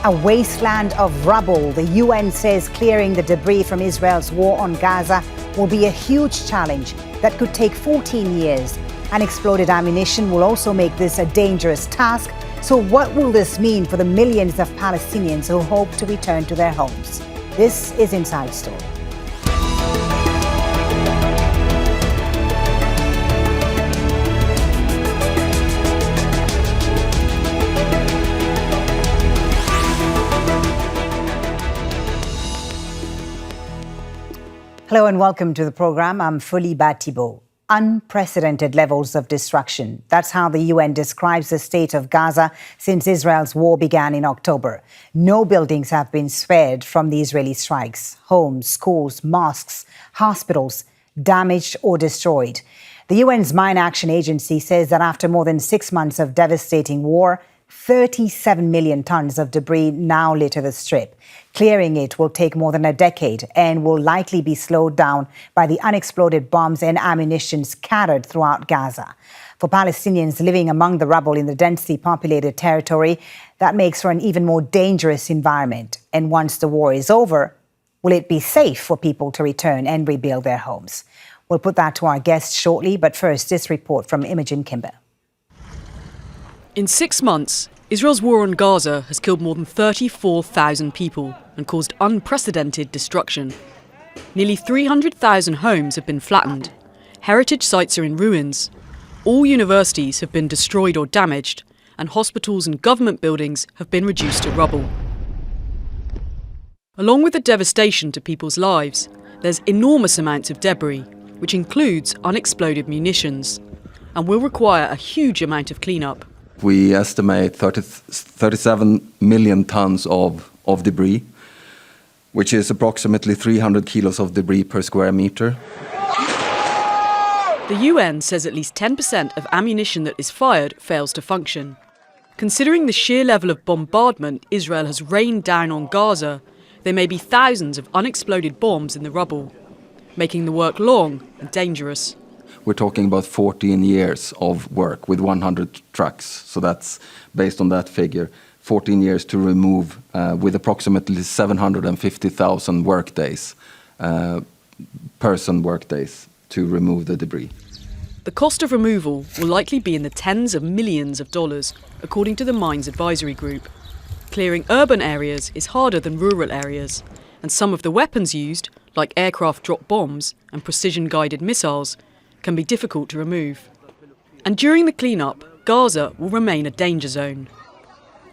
A wasteland of rubble. The UN says clearing the debris from Israel's war on Gaza will be a huge challenge that could take 14 years. Unexploded ammunition will also make this a dangerous task. So what will this mean for the millions of Palestinians who hope to return to their homes? This is Inside Story. Hello and welcome to the program. I'm Folly Thibault. Unprecedented levels of destruction. That's how the UN describes the state of Gaza since Israel's war began in October. No buildings have been spared from the Israeli strikes. Homes, schools, mosques, hospitals damaged or destroyed. The UN's Mine Action Agency says that after more than 6 months of devastating war, 37 million tons of debris now litter the strip. Clearing it will take more than a decade and will likely be slowed down by the unexploded bombs and ammunition scattered throughout Gaza. For Palestinians living among the rubble in the densely populated territory, that makes for an even more dangerous environment. And once the war is over, will it be safe for people to return and rebuild their homes? We'll put that to our guests shortly, but first, this report from Imogen Kimber. In 6 months, Israel's war on Gaza has killed more than 34,000 people and caused unprecedented destruction. Nearly 300,000 homes have been flattened. Heritage sites are in ruins. All universities have been destroyed or damaged, and hospitals and government buildings have been reduced to rubble. Along with the devastation to people's lives, there's enormous amounts of debris, which includes unexploded munitions, and will require a huge amount of cleanup. We estimate 37 million tons of debris, which is approximately 300 kilos of debris per square meter. The UN says at least 10% of ammunition that is fired fails to function. Considering the sheer level of bombardment Israel has rained down on Gaza, there may be thousands of unexploded bombs in the rubble, making the work long and dangerous. We're talking about 14 years of work with 100 trucks. So that's based on that figure, 14 years to remove with approximately 750,000 workdays, person workdays to remove the debris. The cost of removal will likely be in the tens of millions of dollars, according to the Mines Advisory Group. Clearing urban areas is harder than rural areas, and some of the weapons used, like aircraft-dropped bombs and precision-guided missiles, can be difficult to remove. And during the cleanup, Gaza will remain a danger zone.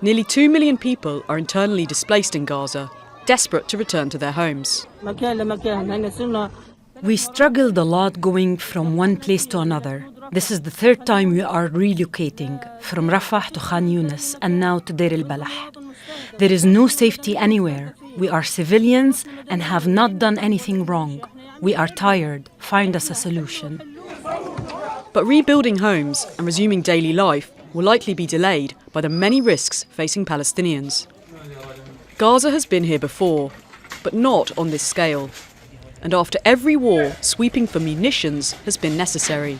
Nearly 2 million people are internally displaced in Gaza, desperate to return to their homes. We struggled a lot going from one place to another. This is the third time we are relocating, from Rafah to Khan Yunis and now to Deir al-Balah. There is no safety anywhere. We are civilians and have not done anything wrong. We are tired. Find us a solution. But rebuilding homes and resuming daily life will likely be delayed by the many risks facing Palestinians. Gaza has been here before, but not on this scale. And after every war, sweeping for munitions has been necessary.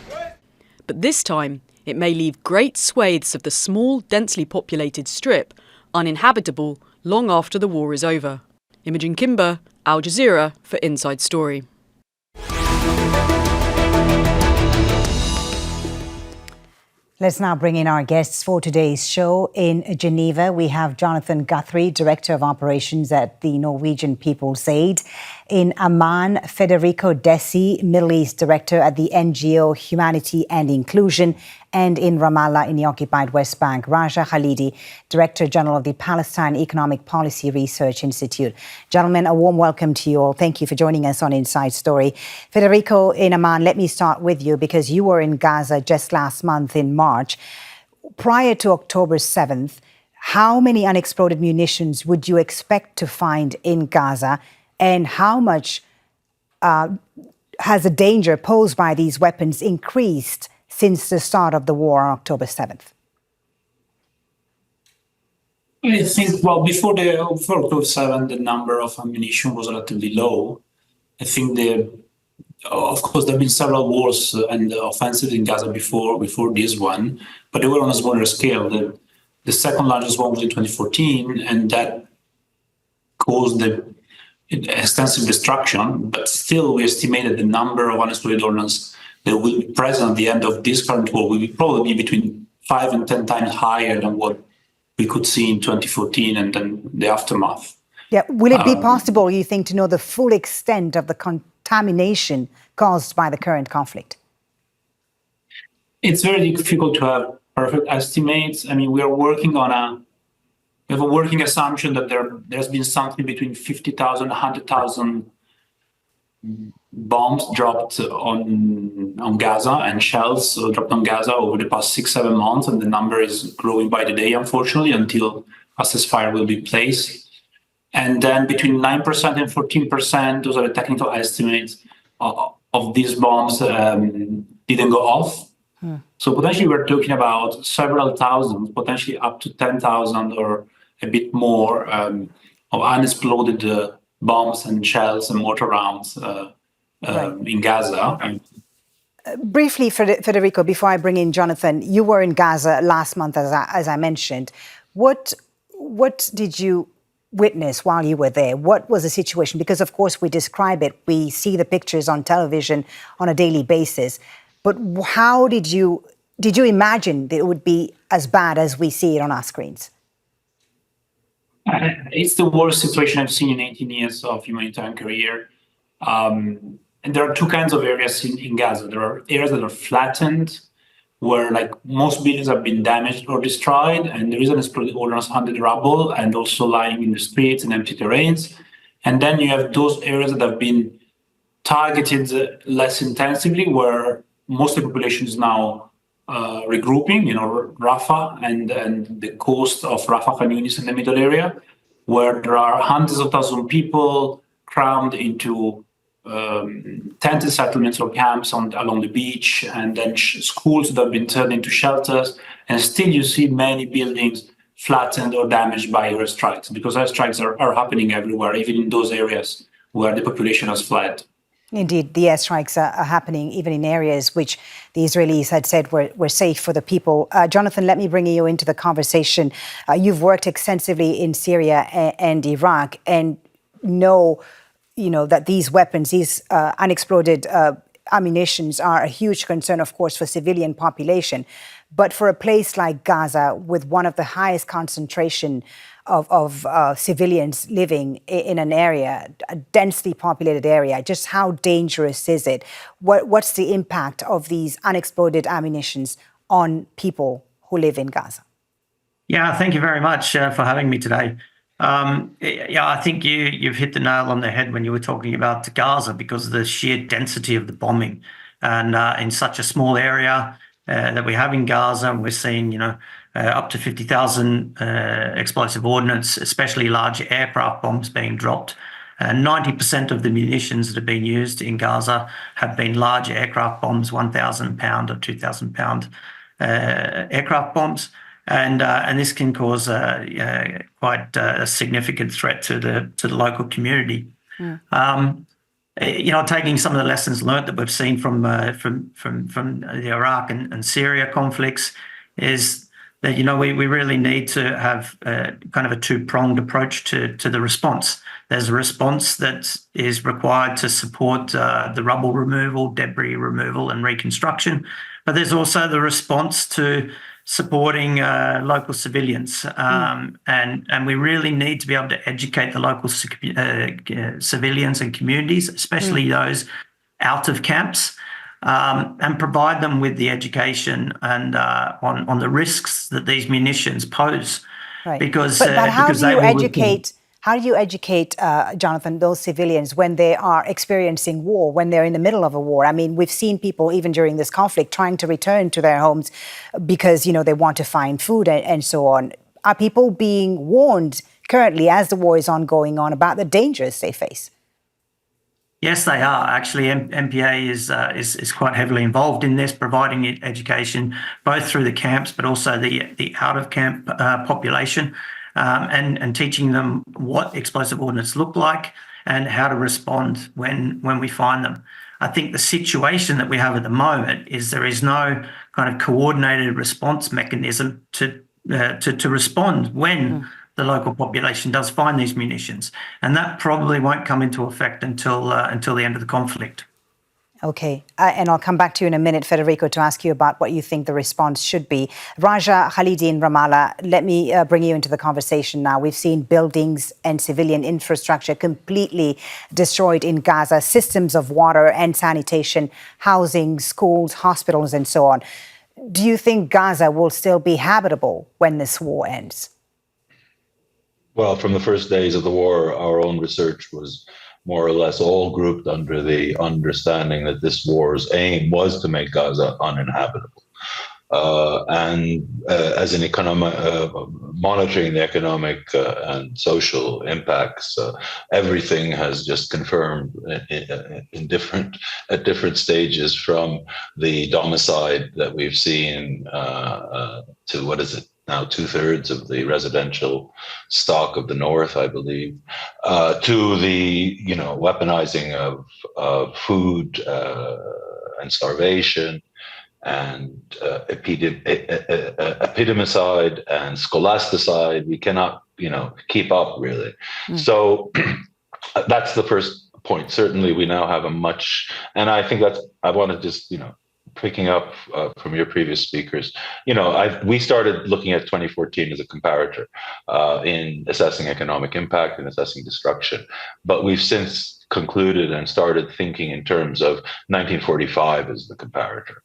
But this time, it may leave great swathes of the small, densely populated strip uninhabitable long after the war is over. Imogen Kimber, Al Jazeera for Inside Story. Let's now bring in our guests for today's show. In Geneva, we have Jonathan Guthrie, Director of Operations at the Norwegian People's Aid. In Amman, Federico Dessi, Middle East Director at the NGO Humanitarian and Inclusion. And in Ramallah, in the occupied West Bank, Raja Khalidi, Director General of the Palestine Economic Policy Research Institute. Gentlemen, a warm welcome to you all. Thank you for joining us on Inside Story. Federico, in Amman, let me start with you because you were in Gaza just last month in March. Prior to October 7th, how many unexploded munitions would you expect to find in Gaza, and how much has the danger posed by these weapons increased since the start of the war on October 7th? I think, well, before October 7th, the number of ammunition was relatively low. I think of course, there have been several wars and offensives in Gaza before this one, but they were on a smaller scale. The second largest one was in 2014, and that caused the extensive destruction. But still, we estimated the number of unexploded ordnance that will be present at the end of this current war will probably be between 5 and 10 times higher than what we could see in 2014 and then the aftermath. Yeah, will it be possible, you think, to know the full extent of the contamination caused by the current conflict? It's very difficult to have perfect estimates. I mean, we have a working assumption that there's been something between 50,000 and 100,000 bombs dropped on Gaza and shells dropped on Gaza over the past 6-7 months, and the number is growing by the day, unfortunately, until a ceasefire will be placed. And then between 9% and 14%, those are the technical estimates of these bombs didn't go off. So potentially we're talking about several thousands, potentially up to 10,000 or a bit more of unexploded bombs and shells and mortar rounds in Gaza. Briefly, Federico, before I bring in Jonathan, you were in Gaza last month, as I mentioned. What did you witness while you were there? What was the situation? Because, of course, we describe it. We see the pictures on television on a daily basis. But how did you imagine that it would be as bad as we see it on our screens? It's the worst situation I've seen in 18 years of humanitarian career. And there are two kinds of areas in Gaza. There are areas that are flattened, where like most buildings have been damaged or destroyed, and there is unexploded ordnance under the rubble and also lying in the streets and empty terrains. And then you have those areas that have been targeted less intensively, where most of the population is now regrouping, Rafah and the coast of Rafah, Khan Yunis in the middle area, where there are hundreds of thousands of people crammed into tented settlements or camps along the beach, and then schools that have been turned into shelters. And still you see many buildings flattened or damaged by airstrikes, because airstrikes are happening everywhere, even in those areas where the population has fled. Indeed, the airstrikes are happening even in areas which the Israelis had said were safe for the people. Jonathan, let me bring you into the conversation. You've worked extensively in Syria and Iraq and know, that these weapons, these unexploded ammunitions are a huge concern, of course, for civilian population. But for a place like Gaza, with one of the highest concentration of civilians living in an area, a densely populated area, just how dangerous is it? What's the impact of these unexploded ammunitions on people who live in Gaza? Yeah, thank you very much for having me today. I think you've hit the nail on the head when you were talking about Gaza, because of the sheer density of the bombing. And in such a small area that we have in Gaza, and we're seeing, up to 50,000 explosive ordnance, especially large aircraft bombs being dropped. 90% of the munitions that have been used in Gaza have been large aircraft bombs, 1,000-pound or 2,000-pound aircraft bombs. And this can cause quite a significant threat to the local community. Taking some of the lessons learned that we've seen from the Iraq and Syria conflicts is that we really need to have kind of a two-pronged approach to the response. There's a response that is required to support the rubble removal, debris removal, and reconstruction, but there's also the response to supporting local civilians, and we really need to be able to educate the local civilians and communities, especially those out of camps, and provide them with the education and on the risks that these munitions pose. Right. Because but how do you educate? How do you educate, Jonathan, those civilians when they are experiencing war, when they're in the middle of a war? I mean, we've seen people, even during this conflict, trying to return to their homes because, they want to find food and so on. Are people being warned currently, as the war is ongoing on, about the dangers they face? Yes, they are. Actually, MPA is quite heavily involved in this, providing education both through the camps, but also the out-of-camp population. And teaching them what explosive ordnance look like and how to respond when we find them. I think the situation that we have at the moment is there is no kind of coordinated response mechanism to to respond when the local population does find these munitions, and that probably won't come into effect until the end of the conflict. Okay, and I'll come back to you in a minute, Federico, to ask you about what you think the response should be. Raja, Khalidi in Ramallah, let me bring you into the conversation now. We've seen buildings and civilian infrastructure completely destroyed in Gaza, systems of water and sanitation, housing, schools, hospitals, and so on. Do you think Gaza will still be habitable when this war ends? Well, from the first days of the war, our own research was more or less all grouped under the understanding that this war's aim was to make Gaza uninhabitable. As an economic, monitoring the economic and social impacts, everything has just confirmed at different stages, from the domicide that we've seen to what is it now, 2/3 of the residential stock of the north, I believe, to the weaponizing of food and starvation, and epidemicide and scholasticide. We cannot, keep up, really. So that's the first point. Certainly, we now have and I think I want to just, picking up from your previous speakers, we started looking at 2014 as a comparator in assessing economic impact and assessing destruction, but we've since concluded and started thinking in terms of 1945 as the comparator.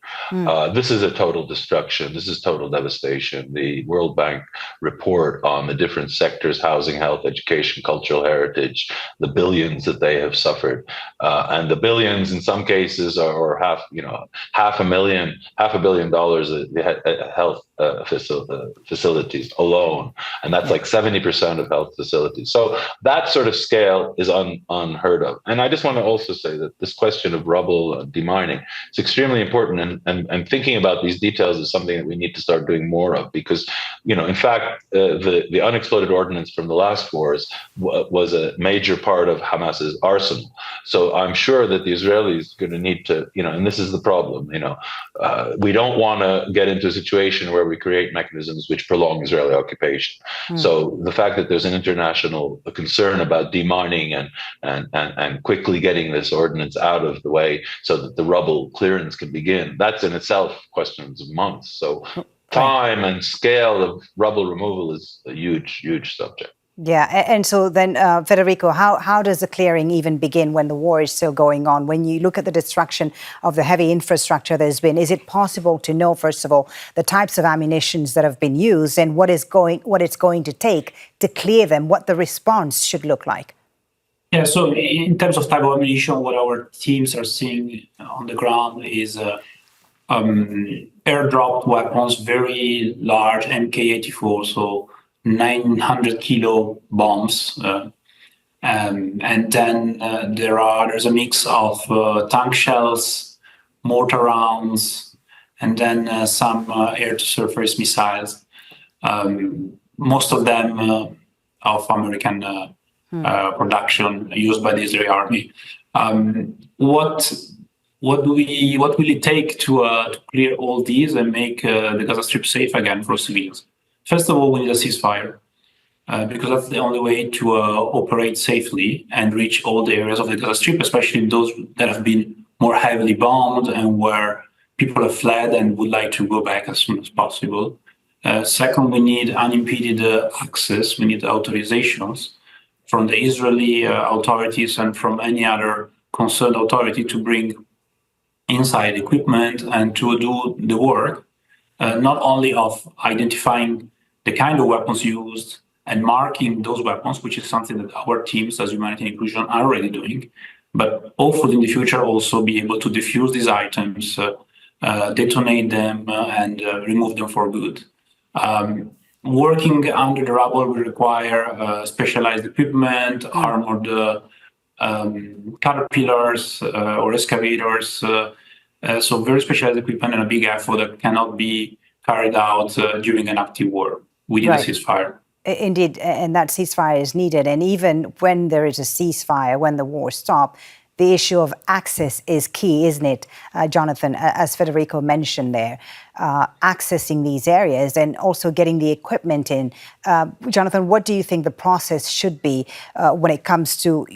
This is a total destruction. This is total devastation. The World Bank report on the different sectors, housing, health, education, cultural heritage, the billions that they have suffered, and the billions in some cases are half a billion dollars at health facilities alone, and that's like 70% of health facilities. So that sort of scale is unheard of. And I just want to also say that this question of rubble demining is extremely important, and thinking about these details is something that we need to start doing more of, because, in fact, the unexploded ordnance from the last wars was a major part of Hamas's arsenal. So I'm sure that the Israelis are going to need to, and this is the problem, we don't want to get into a situation where we create mechanisms which prolong Israeli occupation. So the fact that there's an international concern about demining and quickly getting this ordinance out of the way so that the rubble clearance can begin, that's in itself questions of months. So time and scale of rubble removal is a huge, huge subject. Yeah, and so then, Federico, how does the clearing even begin when the war is still going on? When you look at the destruction of the heavy infrastructure there's been, is it possible to know, first of all, the types of ammunitions that have been used and what it's going to take to clear them, what the response should look like? Yeah, so in terms of type of ammunition, what our teams are seeing on the ground is airdropped weapons, very large MK-84, so 900 kilo bombs, and then there's a mix of tank shells, mortar rounds, and then some air-to-surface missiles. Most of them of American production, used by the Israeli army. What will it take to clear all these and make the Gaza Strip safe again for civilians? First of all, we need a ceasefire, because that's the only way to operate safely and reach all the areas of the Gaza Strip, especially those that have been more heavily bombed and where people have fled and would like to go back as soon as possible. Second, we need unimpeded access. We need authorizations from the Israeli authorities and from any other concerned authority to bring inside equipment and to do the work, not only of identifying the kind of weapons used and marking those weapons, which is something that our teams as Humanitarian Inclusion are already doing, but hopefully in the future also be able to defuse these items, detonate them, and remove them for good. Working under the rubble will require specialized equipment, armored caterpillars or excavators, so very specialized equipment and a big effort that cannot be carried out during an active war. We need a ceasefire. Indeed, and that ceasefire is needed. And even when there is a ceasefire, when the war stops, the issue of access is key, isn't it, Jonathan, as Federico mentioned there, accessing these areas and also getting the equipment in. Jonathan, what do you think the process should be when it comes to,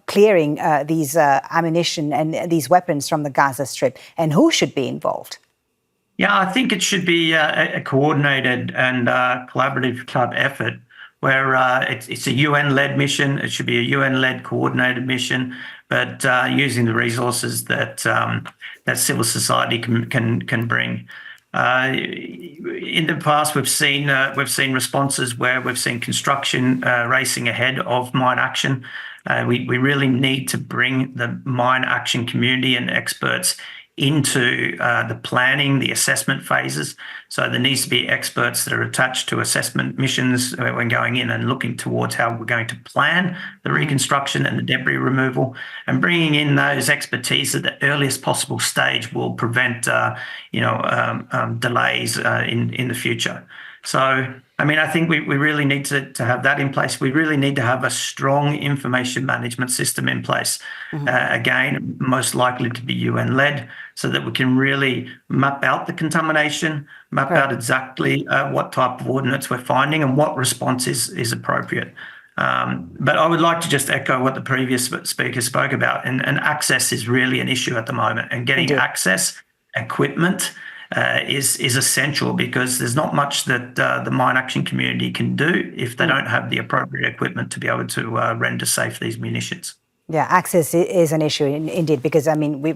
clearing these ammunition and these weapons from the Gaza Strip, and who should be involved? Yeah, I think it should be a coordinated and collaborative type effort where it's a UN-led mission. It should be a UN-led coordinated mission, but using the resources that that civil society can bring. In the past, we've seen responses where we've seen construction racing ahead of mine action. We really need to bring the mine action community and experts into the planning, the assessment phases. So there needs to be experts that are attached to assessment missions when going in and looking towards how we're going to plan the reconstruction and the debris removal, and bringing in those expertise at the earliest possible stage will prevent, delays in the future. So, I think we really need to have that in place. We really need to have a strong information management system in place. Again, most likely to be UN-led, so that we can really map out the contamination, map out exactly what type of ordnance we're finding and what response is appropriate. But I would like to just echo what the previous speaker spoke about, and access is really an issue at the moment, and getting access, equipment, is essential, because there's not much that the mine action community can do if they don't have the appropriate equipment to be able to render safe these munitions. Yeah, access is an issue indeed, because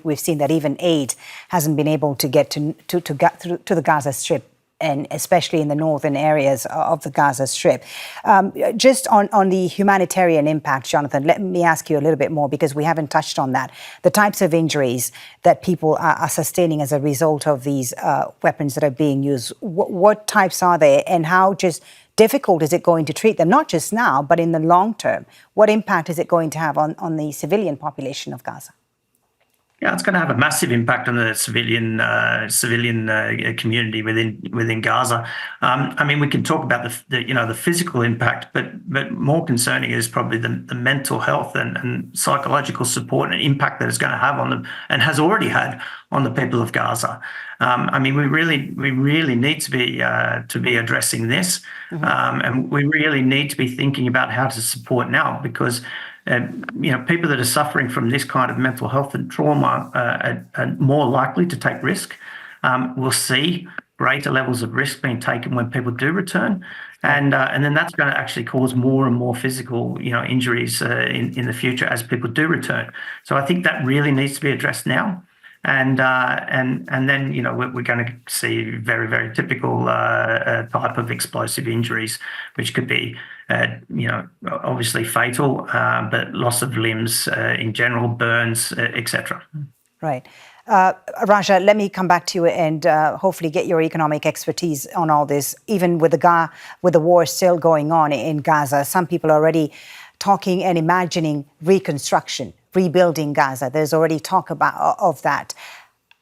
we've seen that even aid hasn't been able to get to the Gaza Strip, and especially in the northern areas of the Gaza Strip. Just on the humanitarian impact, Jonathan, let me ask you a little bit more, because we haven't touched on that. The types of injuries that people are sustaining as a result of these weapons that are being used, what types are they, and how just difficult is it going to treat them, not just now, but in the long term? What impact is it going to have on the civilian population of Gaza? Yeah, it's going to have a massive impact on the civilian community within Gaza. We can talk about the physical impact, but more concerning is probably the mental health and psychological support and impact that it's going to have on them, and has already had on the people of Gaza. We really need to be addressing this, and we really need to be thinking about how to support now, because people that are suffering from this kind of mental health and trauma are more likely to take risk. We'll see greater levels of risk being taken when people do return, and then that's going to actually cause more and more physical, injuries in the future as people do return. So I think that really needs to be addressed now. And then we're going to see very, very typical type of explosive injuries, which could be obviously fatal, but loss of limbs in general, burns, etc. Right. Raja, let me come back to you and hopefully get your economic expertise on all this. Even with the war still going on in Gaza, some people are already talking and imagining reconstruction, rebuilding Gaza. There's already talk of that.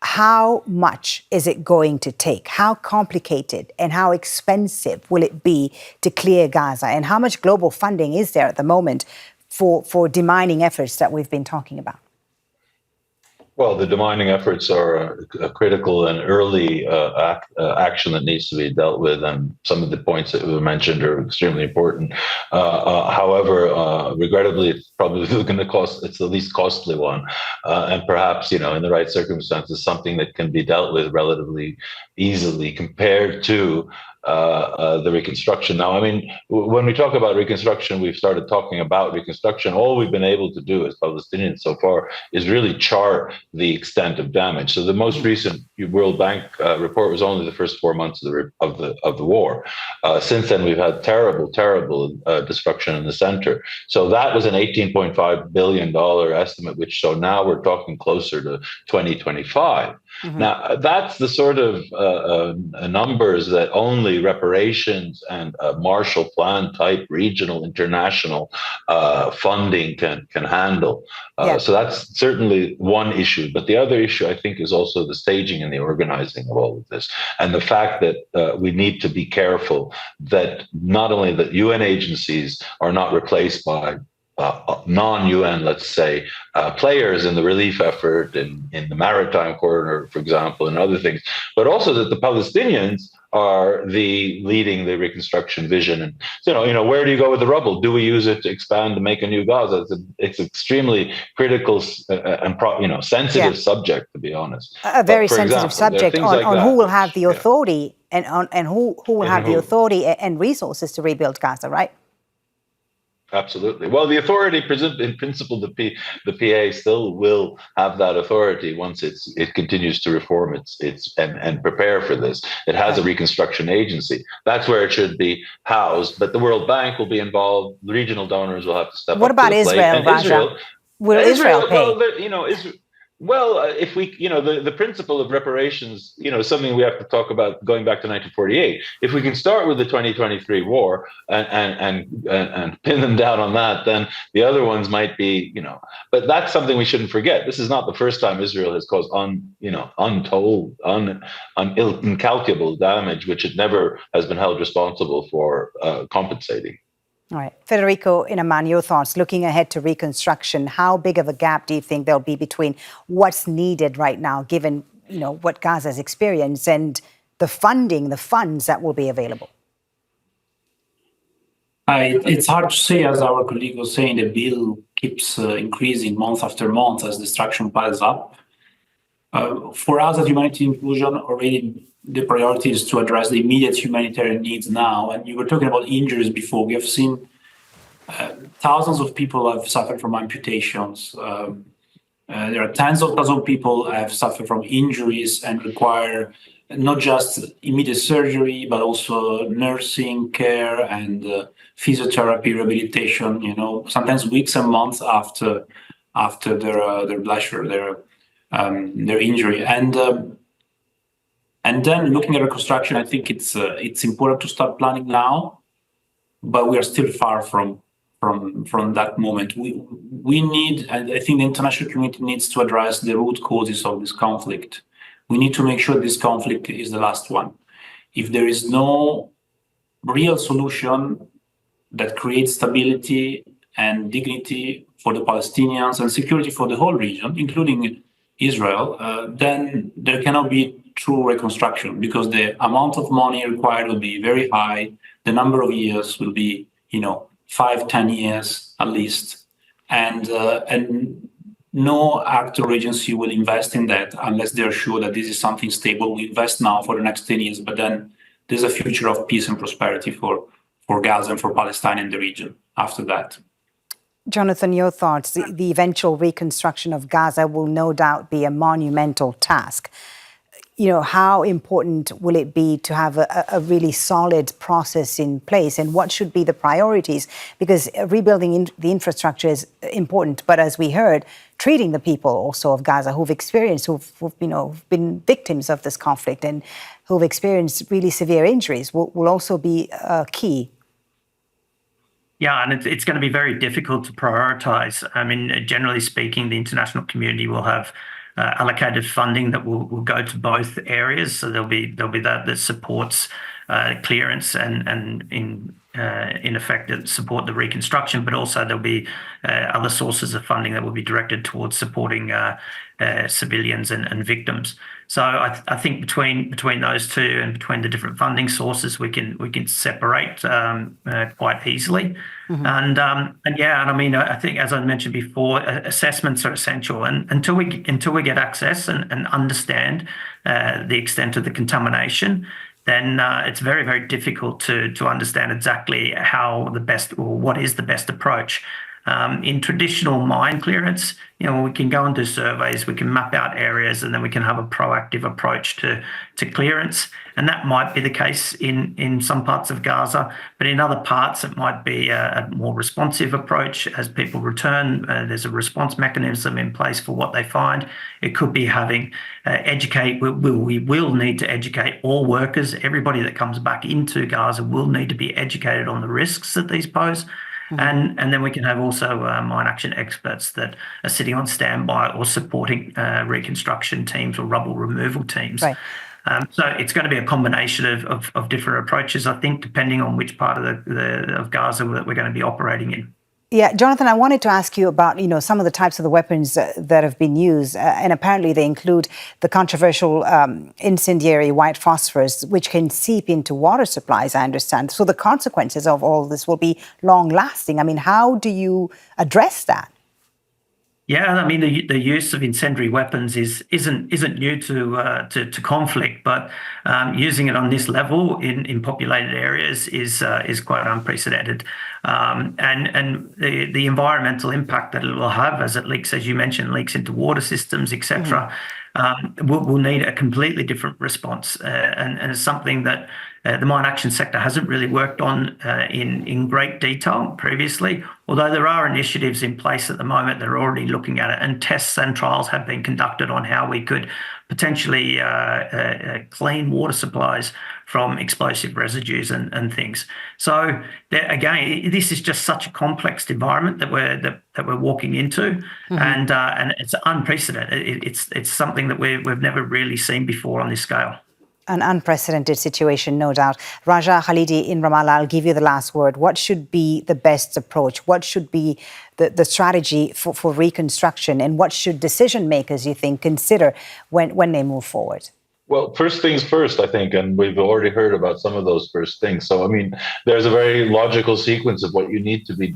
How much is it going to take? How complicated and how expensive will it be to clear Gaza? And how much global funding is there at the moment for demining efforts that we've been talking about? Well, the demining efforts are a critical and early action that needs to be dealt with, and some of the points that were mentioned are extremely important. However, regrettably, it's probably going to cost. It's the least costly one, and perhaps in the right circumstances, something that can be dealt with relatively easily compared to the reconstruction. Now, when we talk about reconstruction, we've started talking about reconstruction. All we've been able to do as Palestinians so far is really chart the extent of damage. So the most recent World Bank report was only the first 4 months of the war. Since then, we've had terrible destruction in the center. So that was an $18.5 billion estimate, which so now we're talking closer to 2025. Now, that's the sort of numbers that only reparations and Marshall Plan type regional international funding can handle. So that's certainly one issue. But the other issue, I think, is also the staging and the organizing of all of this, and the fact that we need to be careful that not only the UN agencies are not replaced by non-UN, let's say, players in the relief effort in the maritime corridor, for example, and other things, but also that the Palestinians are leading the reconstruction vision. And where do you go with the rubble? Do we use it to expand to make a new Gaza? It's extremely critical and sensitive subject, to be honest. A very sensitive subject on who will have the authority and who will have the authority and resources to rebuild Gaza, right? Absolutely. Well, the authority, in principle, the PA still will have that authority once it continues to reform its and prepare for this. It has a reconstruction agency. That's where it should be housed. But the World Bank will be involved. Regional donors will have to step up. What about Israel, Raja? Will Israel pay? Well, if we, the principle of reparations, is something we have to talk about going back to 1948. If we can start with the 2023 war and pin them down on that, then the other ones might be, but that's something we shouldn't forget. This is not the first time Israel has caused untold, incalculable damage, which it never has been held responsible for compensating. All right. Federico, in Amman, your thoughts, looking ahead to reconstruction, how big of a gap do you think there'll be between what's needed right now, given, what Gaza's experienced, and the funds that will be available? It's hard to say, as our colleague was saying, the bill keeps increasing month after month as destruction piles up. For us at Humanitarian Inclusion, already the priority is to address the immediate humanitarian needs now. And you were talking about injuries before. We have seen thousands of people have suffered from amputations. There are tens of thousands of people have suffered from injuries and require not just immediate surgery, but also nursing care and physiotherapy, rehabilitation, sometimes weeks and months after their blessure, their injury. And then looking at reconstruction, I think it's important to start planning now, but we are still far from that moment. We need, and I think the international community needs to address the root causes of this conflict. We need to make sure this conflict is the last one. If there is no real solution that creates stability and dignity for the Palestinians and security for the whole region, including Israel, then there cannot be true reconstruction, because the amount of money required will be very high. The number of years will be, 5-10 years at least, and no actor or agency will invest in that unless they're sure that this is something stable. We invest now for the next 10 years, but then there's a future of peace and prosperity for Gaza and for Palestine in the region after that. Jonathan, your thoughts. The eventual reconstruction of Gaza will no doubt be a monumental task. How important will it be to have a really solid process in place, and what should be the priorities? Because rebuilding the infrastructure is important, but as we heard, treating the people also of Gaza who've been victims of this conflict and who've experienced really severe injuries will also be key. Yeah, and it's going to be very difficult to prioritize. I mean, generally speaking, the international community will have allocated funding that will go to both areas. So there'll be that supports clearance and in effect that support the reconstruction, but also there'll be other sources of funding that will be directed towards supporting civilians and victims. So I think between those two and between the different funding sources, we can separate quite easily. Mm-hmm. And I mean, I think, as I mentioned before, assessments are essential, and until we get access and understand the extent of the contamination, then it's very, very difficult to understand exactly what is the best approach. In traditional mine clearance, we can go and do surveys, we can map out areas, and then we can have a proactive approach to clearance. And that might be the case in some parts of Gaza, but in other parts it might be a more responsive approach. As people return, there's a response mechanism in place for what they find. It could be having we will need to educate all workers. Everybody that comes back into Gaza will need to be educated on the risks that these pose. Mm-hmm. And then we can have also mine action experts that are sitting on standby or supporting reconstruction teams or rubble removal teams. Right. So it's going to be a combination of different approaches, I think, depending on which part of Gaza that we're going to be operating in. Yeah, Jonathan, I wanted to ask you about, some of the types of the weapons that have been used. And apparently they include the controversial incendiary white phosphorus, which can seep into water supplies, I understand. So the consequences of all this will be long lasting. I mean, how do you address that? Yeah, I mean the use of incendiary weapons isn't new to conflict, but using it on this level in populated areas is quite unprecedented, and the environmental impact that it will have as it leaks, as you mentioned, leaks into water systems, etc. Will need a completely different response, and it's something that the mine action sector hasn't really worked on in great detail previously, although there are initiatives in place at the moment that are already looking at it, and tests and trials have been conducted on how we could potentially clean water supplies from explosive residues and things. So again, this is just such a complex environment that we're walking into, and it's unprecedented. It's something that we've never really seen before on this scale. An unprecedented situation, no doubt. Raja Khalidi in Ramallah, I'll give you the last word. What should be the best approach? What should be the strategy for reconstruction? And what should decision makers, you think, consider when they move forward? Well, first things first, I think, and we've already heard about some of those first things. So, I mean, there's a very logical sequence of what needs to be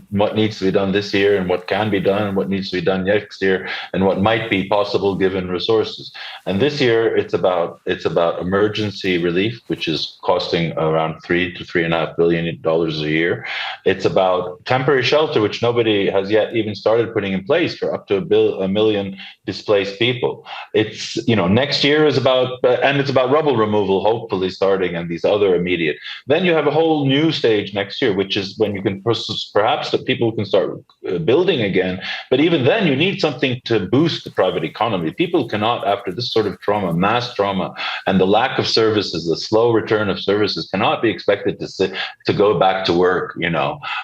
done this year, and what can be done, and what needs to be done next year, and what might be possible given resources. And this year, it's about emergency relief, which is costing around $3 to $3.5 billion a year. It's about temporary shelter, which nobody has yet even started putting in place for up to a million displaced people. It's next year is about. And it's about rubble removal, hopefully starting, and these other immediate. Then you have a whole new stage next year, which is when you can perhaps that people can start building again. But even then, you need something to boost the private economy. People cannot, after this sort of trauma, mass trauma, and the lack of services, the slow return of services, cannot be expected to go back to work,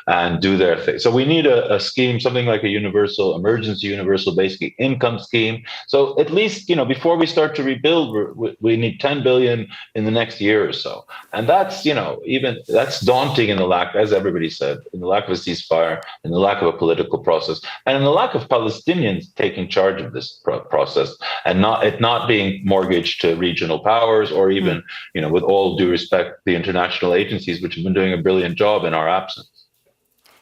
and do their thing. So we need a scheme, something like a emergency universal basic income scheme. So at least, before we start to rebuild, we need 10 billion in the next year or so. And that's, that's daunting in the lack, as everybody said, in the lack of a ceasefire, in the lack of a political process, and in the lack of Palestinians taking charge of this process, and not being mortgaged to regional powers, or even, with all due respect, the international agencies, which have been doing a brilliant job in our absence.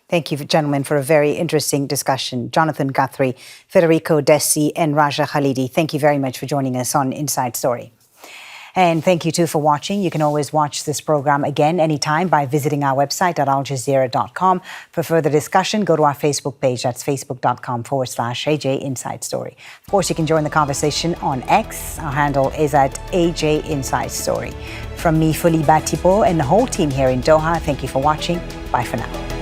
Thank you, gentlemen, for a very interesting discussion. Jonathan Guthrie, Federico, Dessi, and Raja Khalidi, thank you very much for joining us on Inside Story. And thank you, too, for watching. You can always watch this program again anytime by visiting our website at aljazeera.com. For further discussion, go to our Facebook page. That's facebook.com/AJ Inside Story. Of course, you can join the conversation on X. Our handle is at AJ Inside Story. From me, Folly, Thibault, and the whole team here in Doha, thank you for watching. Bye for now.